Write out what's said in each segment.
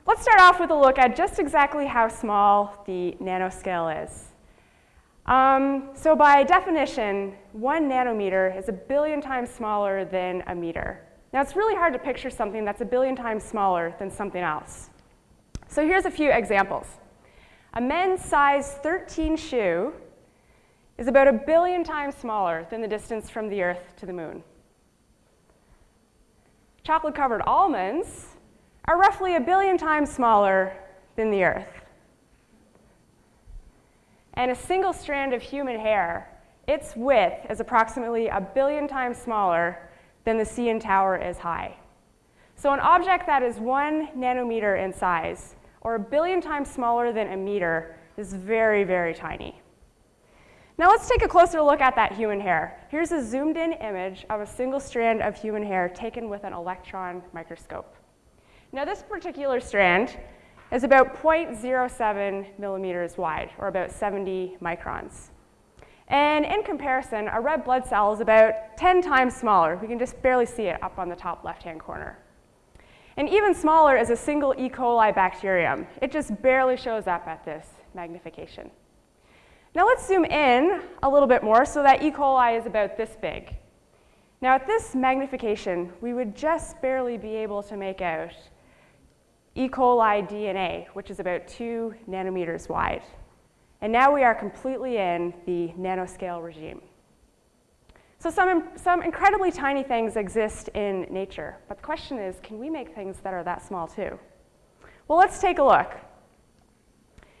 let's start off with a look at just exactly how small the nanoscale is. So by definition, 1 nanometer is 1 billion times smaller than a meter. Now it's really hard to picture something that's 1 billion times smaller than something else. So here's a few examples. A men's size 13 shoe is about 1 billion times smaller than the distance from the Earth to the moon. Chocolate-covered almonds are roughly 1 billion times smaller than the Earth. And a single strand of human hair, its width is approximately 1 billion times smaller than the CN Tower is high. So an object that is 1 nanometer in size, or 1 billion times smaller than a meter, is very, very tiny. Now let's take a closer look at that human hair. Here's a zoomed in image of a single strand of human hair taken with an electron microscope. Now this particular strand is about 0.07 millimeters wide, or about 70 microns. And in comparison, a red blood cell is about 10 times smaller. We can just barely see it up on the top left-hand corner. And even smaller is a single E. coli bacterium. It just barely shows up at this magnification. Now let's zoom in a little bit more so that E. coli is about this big. Now at this magnification, we would just barely be able to make out E. coli DNA, which is about 2 nanometers wide. And now we are completely in the nanoscale regime. So some incredibly tiny things exist in nature, but the question is, can we make things that are that small too? Well, let's take a look.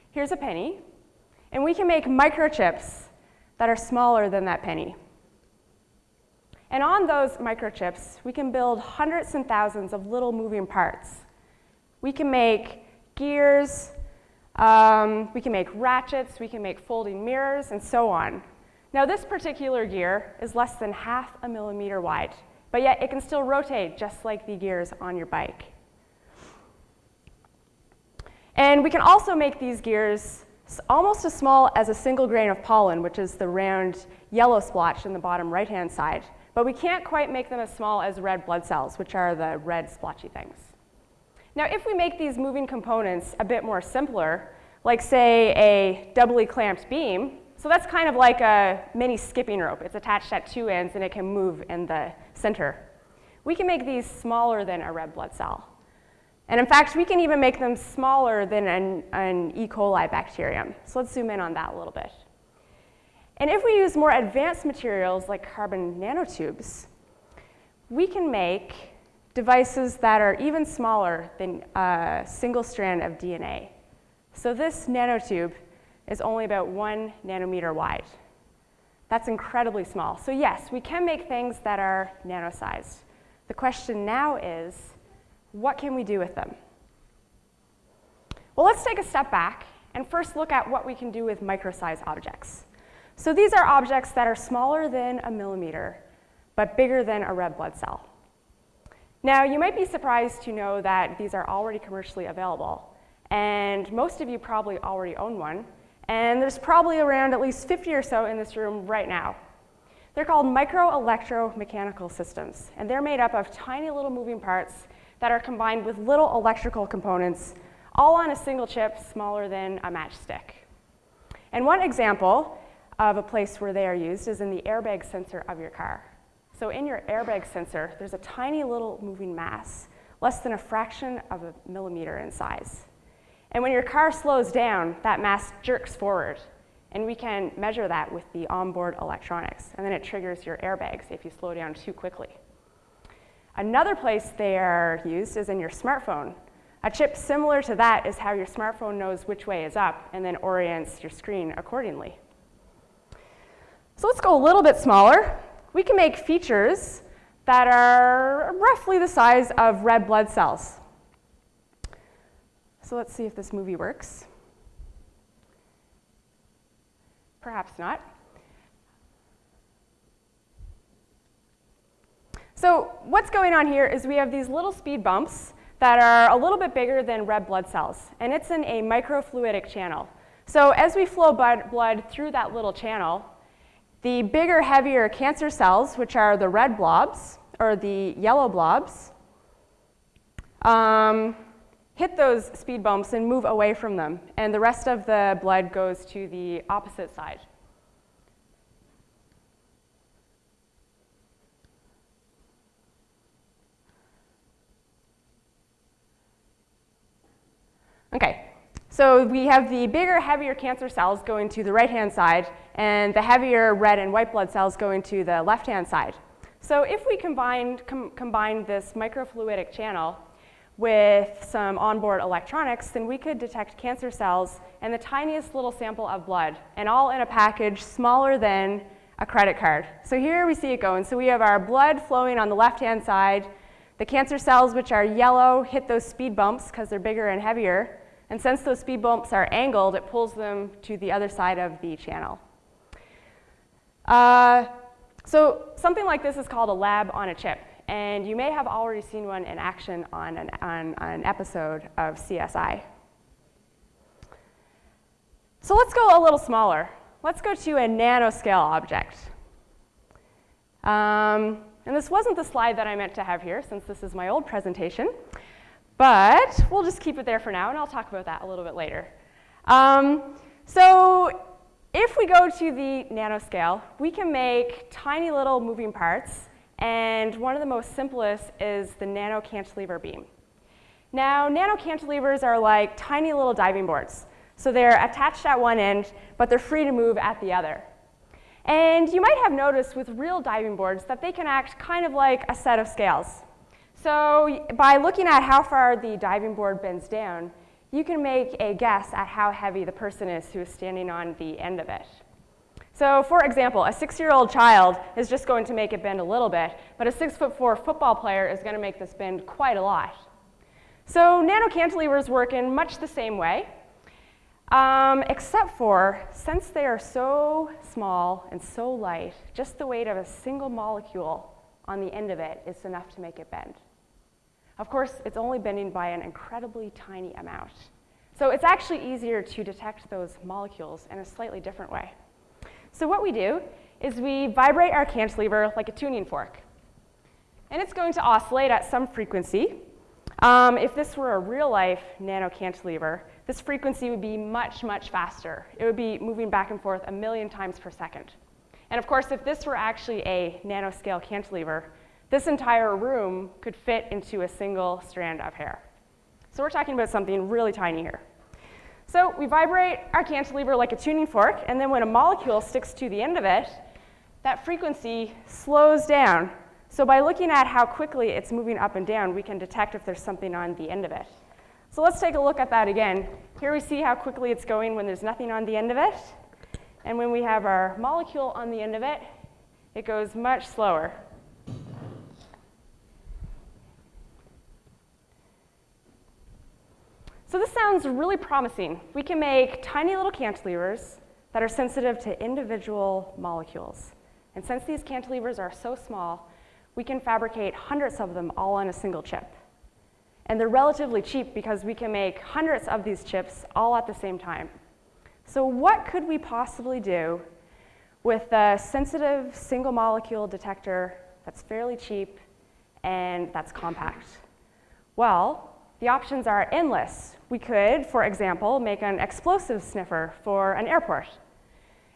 Here's a penny, and we can make microchips that are smaller than that penny. And on those microchips, we can build hundreds and thousands of little moving parts. We can make gears, we can make ratchets, we can make folding mirrors, and so on. Now this particular gear is less than 0.5 millimeter wide, but yet it can still rotate just like the gears on your bike. And we can also make these gears almost as small as a single grain of pollen, which is the round yellow splotch in the bottom right-hand side. But we can't quite make them as small as red blood cells, which are the red splotchy things. Now, if we make these moving components a bit more simpler, like say a doubly clamped beam, so that's kind of like a mini skipping rope. It's attached at 2 ends and it can move in the center. We can make these smaller than a red blood cell. And in fact, we can even make them smaller than an E. coli bacterium. So let's zoom in on that a little bit. And if we use more advanced materials like carbon nanotubes, we can make devices that are even smaller than a single strand of DNA. So this nanotube is only about 1 nanometer wide. That's incredibly small. So yes, we can make things that are nano-sized. The question now is, what can we do with them? Well, let's take a step back and first look at what we can do with micro-sized objects. So these are objects that are smaller than a millimeter, but bigger than a red blood cell. Now, you might be surprised to know that these are already commercially available, and most of you probably already own one, and there's probably around at least 50 or so in this room right now. They're called micro-electro-mechanical systems, and they're made up of tiny little moving parts that are combined with little electrical components, all on a single chip smaller than a matchstick. And one example of a place where they are used is in the airbag sensor of your car. So in your airbag sensor, there's a tiny little moving mass, less than a fraction of a millimeter in size. And when your car slows down, that mass jerks forward. And we can measure that with the onboard electronics. And then it triggers your airbags if you slow down too quickly. Another place they are used is in your smartphone. A chip similar to that is how your smartphone knows which way is up and then orients your screen accordingly. So let's go a little bit smaller. We can make features that are roughly the size of red blood cells. So let's see if this movie works. Perhaps not. So what's going on here is we have these little speed bumps that are a little bit bigger than red blood cells, and it's in a microfluidic channel. So as we flow blood through that little channel, the bigger, heavier cancer cells, which are the red blobs, or the yellow blobs, hit those speed bumps and move away from them, and the rest of the blood goes to the opposite side. Okay, so we have the bigger, heavier cancer cells going to the right-hand side, and the heavier red and white blood cells going to the left-hand side. So if we combine this microfluidic channel with some onboard electronics, then we could detect cancer cells in the tiniest little sample of blood, and all in a package smaller than a credit card. So here we see it going. So we have our blood flowing on the left-hand side. The cancer cells, which are yellow, hit those speed bumps because they're bigger and heavier. And since those speed bumps are angled, it pulls them to the other side of the channel. So something like this is called a lab on a chip. And you may have already seen one in action on an episode of CSI. So let's go a little smaller. Let's go to a nanoscale object. And this wasn't the slide that I meant to have here, since this is my old presentation. But we'll just keep it there for now, and I'll talk about that a little bit later. So if we go to the nanoscale, we can make tiny little moving parts, and one of the most simplest is the nanocantilever beam. Now, nanocantilevers are like tiny little diving boards. So they're attached at one end, but they're free to move at the other. And you might have noticed with real diving boards that they can act kind of like a set of scales. So by looking at how far the diving board bends down, you can make a guess at how heavy the person is who is standing on the end of it. So for example, a 6-year-old child is just going to make it bend a little bit, but a 6'4" football player is going to make this bend quite a lot. So nanocantilevers work in much the same way, except for, since they are so small and so light, just the weight of a single molecule on the end of it is enough to make it bend. Of course, it's only bending by an incredibly tiny amount. So it's actually easier to detect those molecules in a slightly different way. So what we do is we vibrate our cantilever like a tuning fork. And it's going to oscillate at some frequency. If this were a real-life nanocantilever, this frequency would be much, much faster. It would be moving back and forth 1,000,000 times per second. And of course, if this were actually a nanoscale cantilever, this entire room could fit into a single strand of hair. So we're talking about something really tiny here. So we vibrate our cantilever like a tuning fork, and then when a molecule sticks to the end of it, that frequency slows down. So by looking at how quickly it's moving up and down, we can detect if there's something on the end of it. So let's take a look at that again. Here we see how quickly it's going when there's nothing on the end of it. And when we have our molecule on the end of it, it goes much slower. So this sounds really promising. We can make tiny little cantilevers that are sensitive to individual molecules. And since these cantilevers are so small, we can fabricate hundreds of them all on a single chip. And they're relatively cheap because we can make hundreds of these chips all at the same time. So what could we possibly do with a sensitive single molecule detector that's fairly cheap and that's compact? Well, the options are endless. We could, for example, make an explosive sniffer for an airport.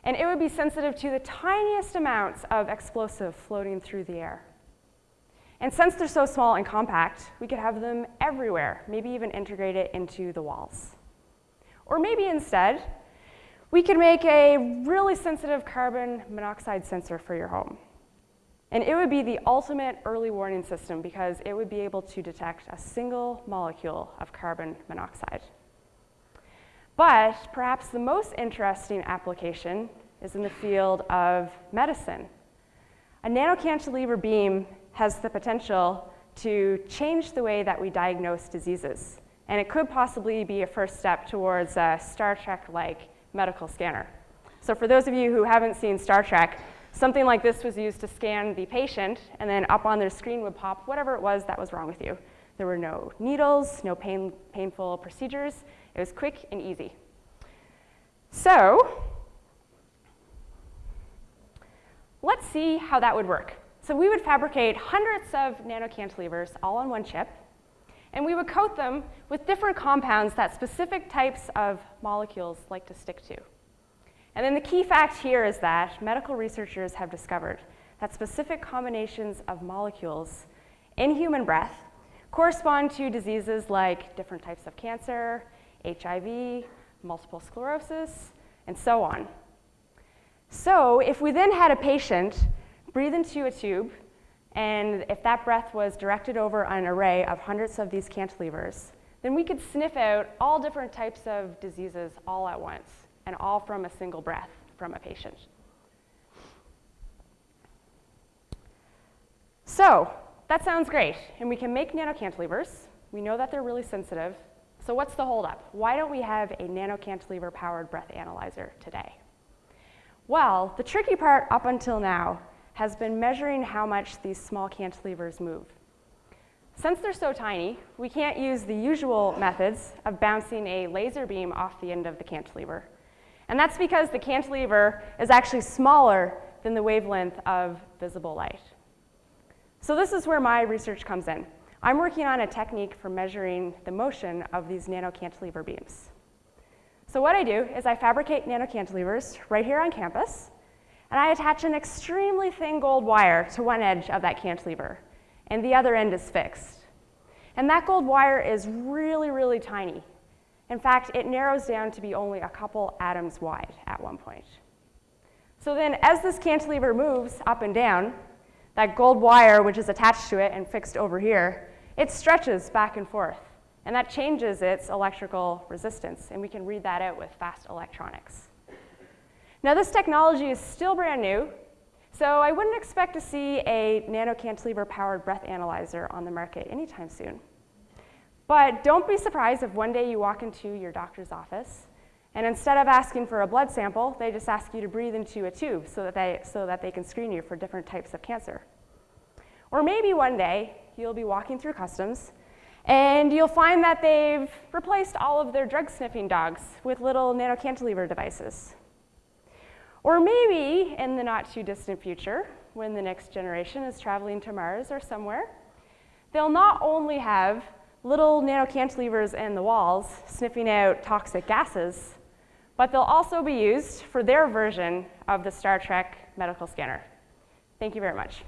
And it would be sensitive to the tiniest amounts of explosive floating through the air. And since they're so small and compact, we could have them everywhere, maybe even integrate it into the walls. Or maybe instead, we could make a really sensitive carbon monoxide sensor for your home. And it would be the ultimate early warning system because it would be able to detect a single molecule of carbon monoxide. But perhaps the most interesting application is in the field of medicine. A nanocantilever beam has the potential to change the way that we diagnose diseases. And it could possibly be a first step towards a Star Trek-like medical scanner. So for those of you who haven't seen Star Trek, something like this was used to scan the patient, and then up on their screen would pop whatever it was that was wrong with you. There were no needles, no painful procedures. It was quick and easy. So let's see how that would work. So we would fabricate hundreds of nanocantilevers all on one chip, And we would coat them with different compounds that specific types of molecules like to stick to. And then the key fact here is that medical researchers have discovered that specific combinations of molecules in human breath correspond to diseases like different types of cancer, HIV, multiple sclerosis, and so on. So if we then had a patient breathe into a tube, and if that breath was directed over an array of hundreds of these cantilevers, then we could sniff out all different types of diseases all at once, and all from a single breath from a patient. So that sounds great, and we can make nanocantilevers. We know that they're really sensitive. So what's the holdup? Why don't we have a nanocantilever-powered breath analyzer today? Well, the tricky part up until now has been measuring how much these small cantilevers move. Since they're so tiny, we can't use the usual methods of bouncing a laser beam off the end of the cantilever. And that's because the cantilever is actually smaller than the wavelength of visible light. So this is where my research comes in. I'm working on a technique for measuring the motion of these nanocantilever beams. So what I do is I fabricate nanocantilevers right here on campus, and I attach an extremely thin gold wire to one edge of that cantilever, and the other end is fixed. And that gold wire is really, really tiny. In fact, it narrows down to be only a couple atoms wide at one point. So then as this cantilever moves up and down, that gold wire, which is attached to it and fixed over here, it stretches back and forth. And that changes its electrical resistance, and we can read that out with fast electronics. Now this technology is still brand new, so I wouldn't expect to see a nanocantilever-powered breath analyzer on the market anytime soon. But don't be surprised if one day you walk into your doctor's office, and instead of asking for a blood sample, they just ask you to breathe into a tube so that they can screen you for different types of cancer. Or maybe one day you'll be walking through customs, and you'll find that they've replaced all of their drug sniffing dogs with little nanocantilever devices. Or maybe in the not too distant future, when the next generation is traveling to Mars or somewhere, they'll not only have little nanocantilevers in the walls sniffing out toxic gases, but they'll also be used for their version of the Star Trek medical scanner. Thank you very much.